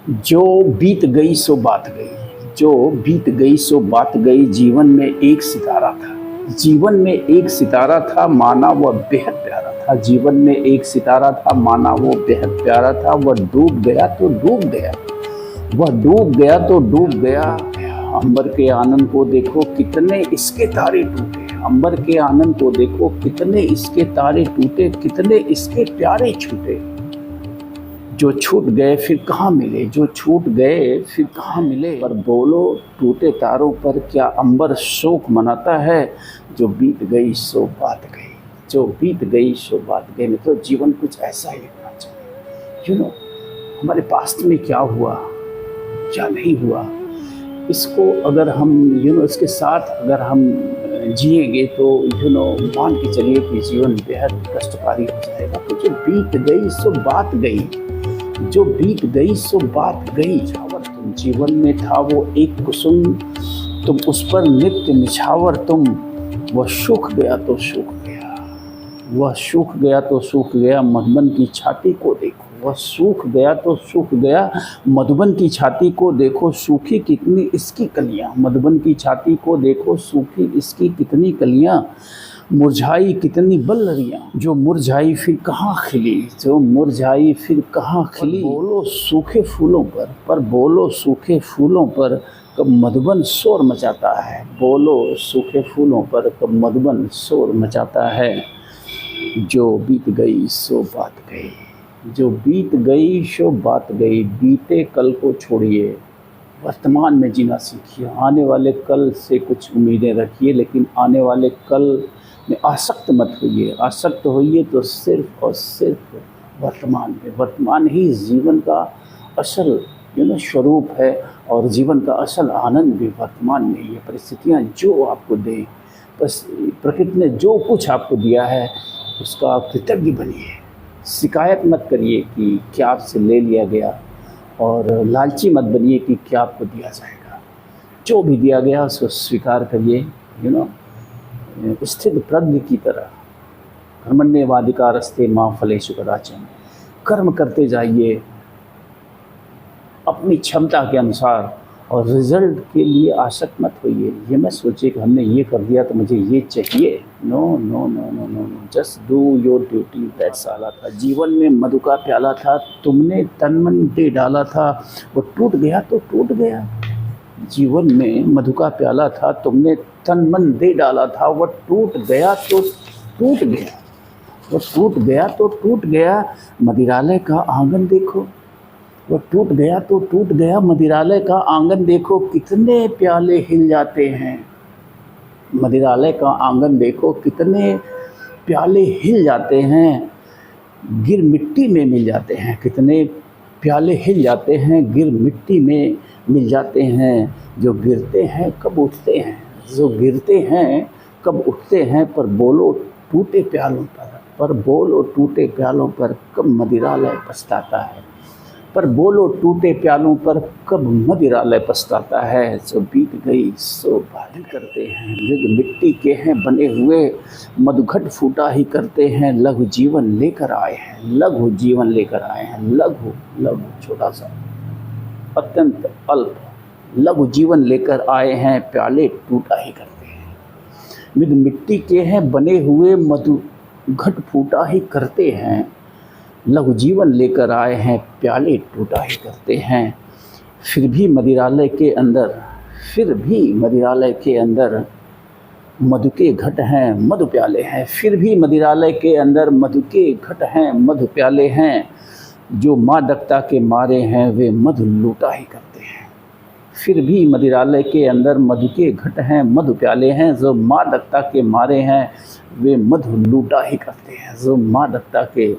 जो बीत गई सो बात गई, जो बीत गई सो बात गई। जीवन में एक सितारा था, जीवन में एक सितारा था, माना वह बेहद प्यारा था। जीवन में एक सितारा था, माना वो बेहद प्यारा था। वह डूब गया तो डूब गया, वह डूब गया तो डूब गया। अंबर के आनंद को देखो कितने इसके तारे टूटे, अंबर के आनंद को देखो कितने इसके तारे टूटे, कितने इसके प्यारे छूटे। जो छूट गए फिर कहाँ मिले, जो छूट गए फिर कहाँ मिले। पर बोलो टूटे तारों पर क्या अंबर शोक मनाता है। जो बीत गई सो बात गई, जो बीत गई सो बात गई। मतलब तो जीवन कुछ ऐसा ही होना चाहिए। हमारे पास्ट में क्या हुआ क्या नहीं हुआ, इसको अगर हम इसके साथ अगर हम जिएंगे तो मान के चलिए कि जीवन बेहद कष्टकारी हो जाएगा। तो जो बीत गई सो बात गई, जो बीत गई सो बात गई। तुम जीवन में था वो एक कुसुम, तुम उस पर नित्य निछावर तुम। वह सूख गया तो सूख गया, वह सूख गया तो सूख गया। मधुबन की छाती को देखो, वह सूख गया तो सूख गया। मधुबन की छाती को देखो सूखी कितनी इसकी कलियां। मधुबन की छाती को देखो सूखी इसकी कितनी कलियां। मुरझाई कितनी बल्लरियां, जो मुरझाई फिर कहाँ खिली, जो मुरझाई फिर कहाँ खिली। बोलो सूखे फूलों पर बोलो सूखे फूलों पर कब मधुबन शोर मचाता है। बोलो सूखे फूलों पर कब मधुबन शोर मचाता है। जो बीत गई सो बात गई, जो बीत गई सो बात गई। बीते कल को छोड़िए, वर्तमान में जीना सीखिए। आने वाले कल से कुछ उम्मीदें रखिए, लेकिन आने वाले कल में आसक्त मत होइए। आसक्त होइए तो सिर्फ और सिर्फ वर्तमान में। वर्तमान ही जीवन का असल स्वरूप है, और जीवन का असल आनंद भी वर्तमान में ही है। परिस्थितियाँ जो आपको दें, बस प्रकृति ने जो कुछ आपको दिया है उसका कृतज्ञ बनिए। शिकायत मत करिए कि क्या आपसे ले लिया गया, और लालची मत बनिए कि क्या आपको दिया जाएगा। जो भी दिया गया उसको स्वीकार करिए। स्थित प्रज्ञ की तरह कर्मण्येवाधिकारस्ते मा फलेषु कदाचन। कर्म करते जाइए अपनी क्षमता के अनुसार, और रिजल्ट के लिए आसक्त मत होइए। ये मत सोचिए कि हमने ये कर दिया तो मुझे ये चाहिए। No no no no no no, just do your duty, that's all. था जीवन में मधु का प्याला था, तुमने तन मन दे डाला था, वो टूट गया तो टूट गया। जीवन में मधु का प्याला था, तुमने तन मन दे डाला था, वह टूट गया तो टूट गया, वह टूट गया तो टूट गया। मदिरालय का आंगन देखो, वह टूट गया तो टूट गया। मदिरालय का आंगन देखो कितने प्याले हिल जाते हैं। मदिरालय का आंगन देखो कितने प्याले हिल जाते हैं, गिर मिट्टी में मिल जाते हैं। कितने प्याले हिल जाते हैं, गिर मिट्टी में मिल जाते हैं। जो गिरते हैं कब उठते हैं, जो गिरते हैं कब उठते हैं। पर बोलो टूटे प्यालों पर बोलो टूटे प्यालों पर कब मदिरालय पछताता है। पर बोलो टूटे प्यालों पर कब मदिरालय पछताता है। जो बीत गई सो बात करते हैं, मृग मिट्टी के हैं बने हुए, मधुघट फूटा ही करते हैं। लघु जीवन लेकर आए हैं, लघु जीवन लेकर आए हैं। लघु लघु छोटा सा, अत्यंत अल्प लघु जीवन लेकर आए हैं। प्याले टूटा ही करते हैं। मृग मिट्टी के हैं बने हुए, मधुघट फूटा ही करते हैं। लघु जीवन लेकर आए हैं, प्याले टूटा ही करते हैं। फिर भी मदिरालय के अंदर, फिर भी मदिरालय के अंदर मधु के घट हैं, मधु प्याले हैं। फिर भी मदिरालय के अंदर मधु के घट हैं, मधु प्याले हैं। जो मादकता के मारे हैं वे मधु लूटा ही करते हैं। फिर भी मदिरालय के अंदर मधु के घट हैं, मधु प्याले हैं। जो मादकता के मारे हैं वे मधु लूटा ही करते हैं। जो मादकता के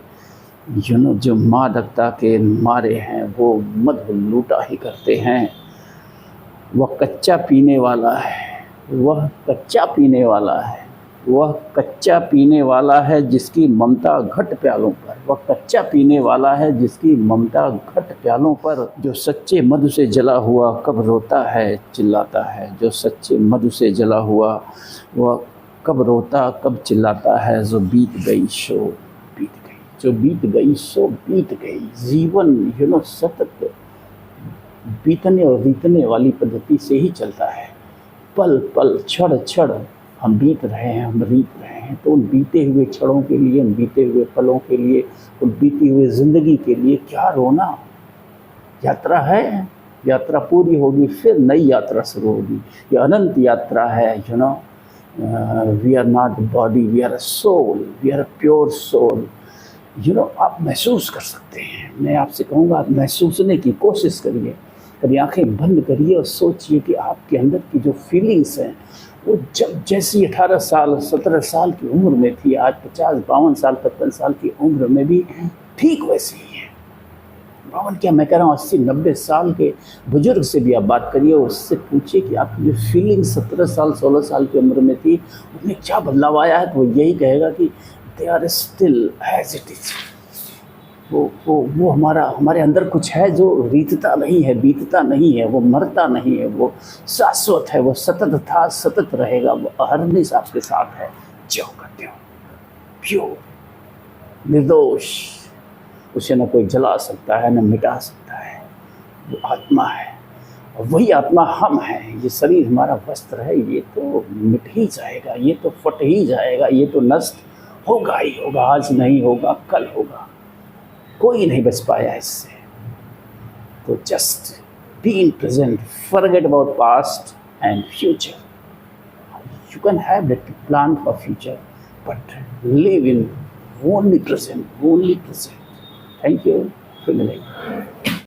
जो मादकता के मारे हैं वो मधु लूटा ही करते हैं। वह कच्चा पीने वाला है, वह कच्चा पीने वाला है, वह कच्चा पीने वाला है जिसकी ममता घट प्यालों पर। वह कच्चा पीने वाला है जिसकी ममता घट प्यालों पर। जो सच्चे मधु से जला हुआ कब रोता है चिल्लाता है। जो सच्चे मधु से जला हुआ वह कब रोता कब चिल्लाता है। जो बीत गई सो बीत गई, जो बीत गई सो बीत गई। जीवन सतत बीतने और बीतने वाली पद्धति से ही चलता है। पल पल क्षण क्षण हम बीत रहे हैं, हम रीत रहे हैं। तो उन बीते हुए क्षणों के लिए, उन बीते हुए पलों के लिए, उन बीती हुई ज़िंदगी के लिए क्या रोना। यात्रा है, यात्रा पूरी होगी, फिर नई यात्रा शुरू होगी। ये अनंत यात्रा है। You know, we are not body, we are a soul, we are a pure soul. You know, आप महसूस कर सकते हैं। मैं आपसे कहूँगा, आप महसूसने की कोशिश करिए। कभी आंखें बंद करिए और सोचिए कि आपके अंदर की जो फीलिंग्स हैं, वो जब जैसी 18 साल 17 साल की उम्र में थी, आज 50 52 साल 55 साल की उम्र में भी ठीक वैसी ही है। 52 क्या, मैं कह रहा हूँ 80 90 साल के बुजुर्ग से भी आप बात करिए, उससे पूछिए कि आपकी जो फीलिंग 17 साल 16 साल की उम्र में थी, उसमें क्या बदलाव आया है। तो वो यही कहेगा कि they are still as it is. वो हमारे अंदर कुछ है जो रीतता नहीं है, बीतता नहीं है, वो मरता नहीं है, वो शाश्वत है, वो सतत था, सतत रहेगा, वो अहरनिश आपके साथ है। जो करते हो प्योर, निर्दोष, उसे न कोई जला सकता है, न मिटा सकता है। वो आत्मा है, और वही आत्मा हम हैं। ये शरीर हमारा वस्त्र है, ये तो मिट ही जाएगा, ये तो फट ही जाएगा, ये तो नष्ट होगा ही होगा। आज नहीं होगा, कल होगा, कोई नहीं बच पाया इससे। तो just be in present, forget about past and future. You can have that plan for future, but live in only present, only present. Thank you. फिर मिलेंगे।